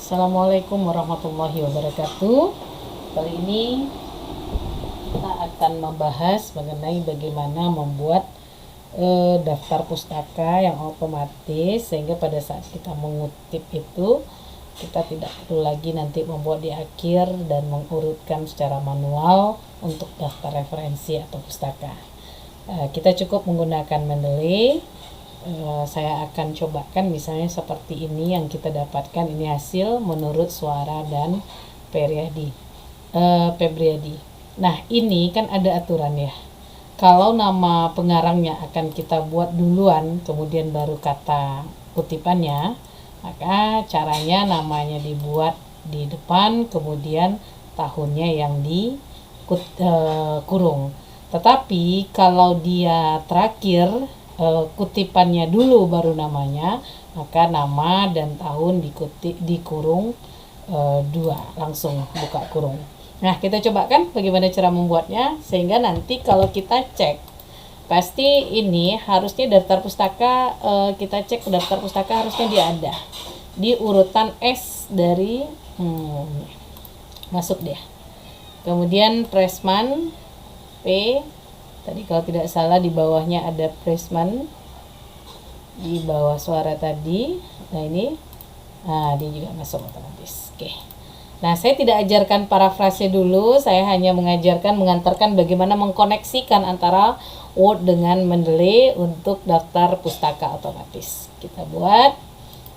Assalamualaikum warahmatullahi wabarakatuh. Kali ini kita akan membahas mengenai bagaimana membuat daftar pustaka yang otomatis, sehingga pada saat kita mengutip itu kita tidak perlu lagi nanti membuat di akhir dan mengurutkan secara manual untuk daftar referensi atau pustaka. Kita cukup menggunakan Mendeley. Saya akan cobakan misalnya seperti ini yang kita dapatkan. Ini hasil menurut Suara dan Febriadi. Nah, ini kan ada aturan ya. Kalau nama pengarangnya akan kita buat duluan, kemudian baru kata kutipannya, maka caranya namanya dibuat di depan, kemudian tahunnya yang kurung. Tetapi kalau dia terakhir, kutipannya dulu baru namanya, maka nama dan tahun dikurung dua, langsung buka kurung. Nah, kita cobakan bagaimana cara membuatnya, sehingga nanti kalau kita cek, pasti ini harusnya daftar pustaka, kita cek daftar pustaka harusnya dia ada di urutan S dari masuk deh. Kemudian Pressman P, tadi kalau tidak salah di bawahnya ada Pressman di bawah Suara tadi. Nah, ini dia juga masuk otomatis. Oke. Nah, saya tidak ajarkan parafrase dulu, saya hanya mengantarkan bagaimana mengkoneksikan antara Word dengan Mendeley untuk daftar pustaka otomatis. Kita buat.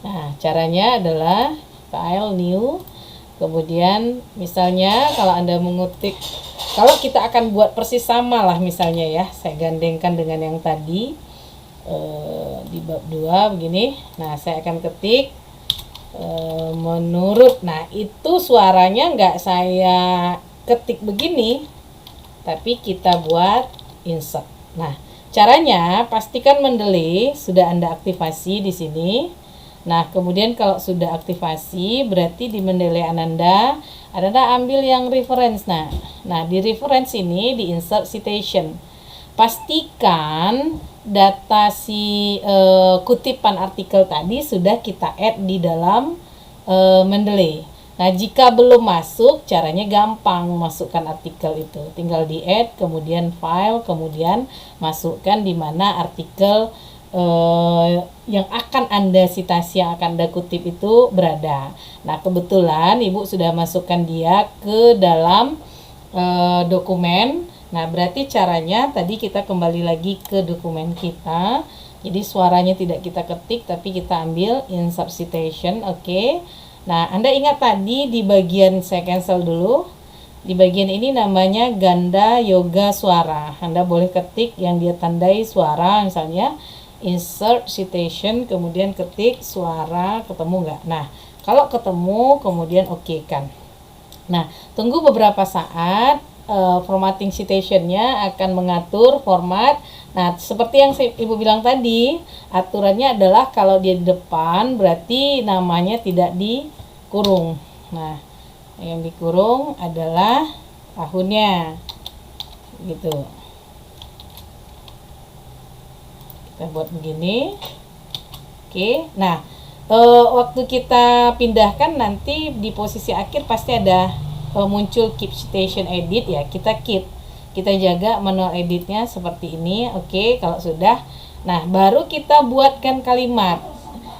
Nah, caranya adalah file new. Kemudian misalnya kalau Anda mengutip, kalau kita akan buat persis sama lah misalnya ya, saya gandengkan dengan yang tadi di bab 2 begini. Nah, saya akan ketik menurut. Nah, itu suaranya nggak saya ketik begini, tapi kita buat insert. Nah, caranya pastikan Mendeley sudah Anda aktifasi di sini. Nah, kemudian kalau sudah aktivasi, berarti di Mendeley Anda ambil yang reference. Nah, di reference ini di insert citation. Pastikan data si kutipan artikel tadi sudah kita add di dalam Mendeley. Nah, jika belum masuk, caranya gampang masukkan artikel itu. Tinggal di add, kemudian file, kemudian masukkan di mana artikel yang akan Anda citasi, yang akan Anda kutip itu berada. Nah, kebetulan Ibu sudah masukkan dia ke dalam dokumen. Nah, berarti caranya tadi kita kembali lagi ke dokumen kita. Jadi suaranya tidak kita ketik, tapi kita ambil insert citation. Oke. Nah, Anda ingat tadi di bagian, saya cancel dulu. Di bagian ini namanya ganda yoga suara. Anda boleh ketik yang dia tandai suara, misalnya insert citation, kemudian ketik suara, ketemu nggak? Nah, kalau ketemu, kemudian oke kan. Nah, tunggu beberapa saat. Formatting citationnya akan mengatur format. Nah, seperti yang Ibu bilang tadi, aturannya adalah kalau dia di depan berarti namanya tidak dikurung. Nah, yang dikurung adalah tahunnya, gitu. Kita buat begini. Oke. Nah, waktu kita pindahkan nanti di posisi akhir pasti ada muncul keep citation edit ya. Kita jaga manual editnya seperti ini. Oke, kalau sudah, nah baru kita buatkan kalimat.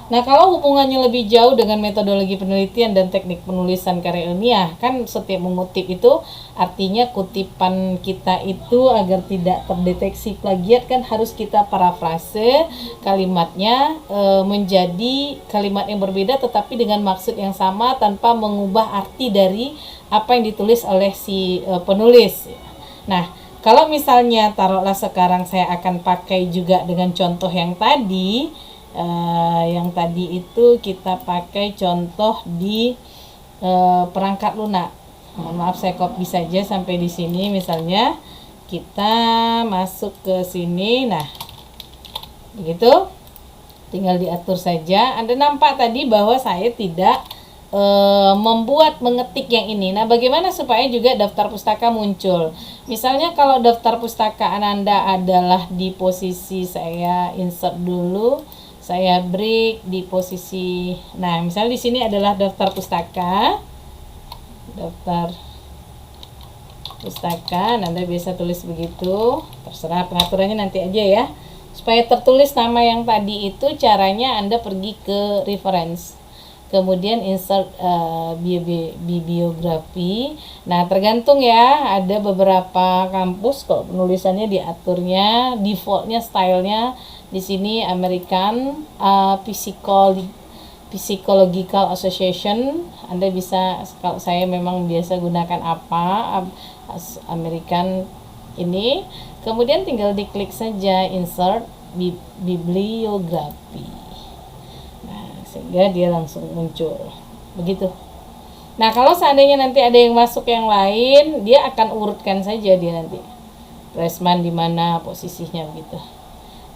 Nah, kalau hubungannya lebih jauh dengan metodologi penelitian dan teknik penulisan karya ilmiah, kan setiap mengutip itu artinya kutipan kita itu agar tidak terdeteksi plagiat, kan harus kita parafrase kalimatnya menjadi kalimat yang berbeda tetapi dengan maksud yang sama, tanpa mengubah arti dari apa yang ditulis oleh si penulis. Nah, kalau misalnya taruhlah sekarang saya akan pakai juga dengan contoh yang tadi. Yang tadi itu kita pakai contoh di perangkat lunak. Maaf, saya copy saja sampai di sini. Misalnya kita masuk ke sini. Nah, begitu. Tinggal diatur saja. Anda nampak tadi bahwa saya tidak mengetik yang ini. Nah, bagaimana supaya juga daftar pustaka muncul? Misalnya kalau daftar pustakaan Anda adalah di posisi, saya insert dulu Saya break di posisi, nah misalnya di sini adalah daftar pustaka, Anda bisa tulis begitu, terserah pengaturannya nanti aja ya. Supaya tertulis nama yang tadi itu, caranya Anda pergi ke reference, kemudian insert bibliografi. Nah tergantung ya, ada beberapa kampus kok penulisannya diaturnya, defaultnya stylenya di sini American Psychological Association. Anda bisa, kalau saya memang biasa gunakan American ini, kemudian tinggal diklik saja insert bibliografi. Nah, sehingga dia langsung muncul. Begitu. Nah, kalau seandainya nanti ada yang masuk yang lain, dia akan urutkan saja dia nanti. Resman di mana posisinya begitu.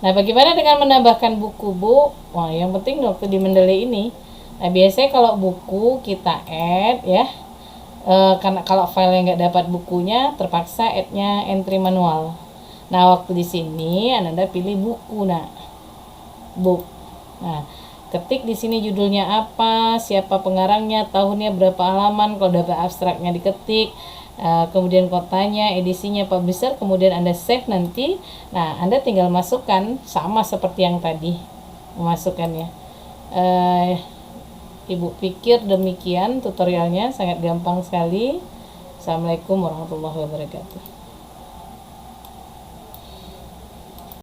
Nah, bagaimana dengan menambahkan buku, Bu? Wah, yang penting waktu di Mendeley ini. Nah, biasanya kalau buku kita add ya. Karena kalau file yang nggak dapat bukunya, terpaksa add-nya entry manual. Nah, waktu di sini Anda pilih buku, book. Nah, ketik di sini judulnya apa, siapa pengarangnya, tahunnya, berapa halaman, kalau dapat abstraknya diketik, kemudian kotanya, edisinya, publisher, kemudian Anda save nanti. Nah, Anda tinggal masukkan sama seperti yang tadi memasukkannya. Ibu pikir demikian tutorialnya, sangat gampang sekali. Assalamualaikum warahmatullahi wabarakatuh.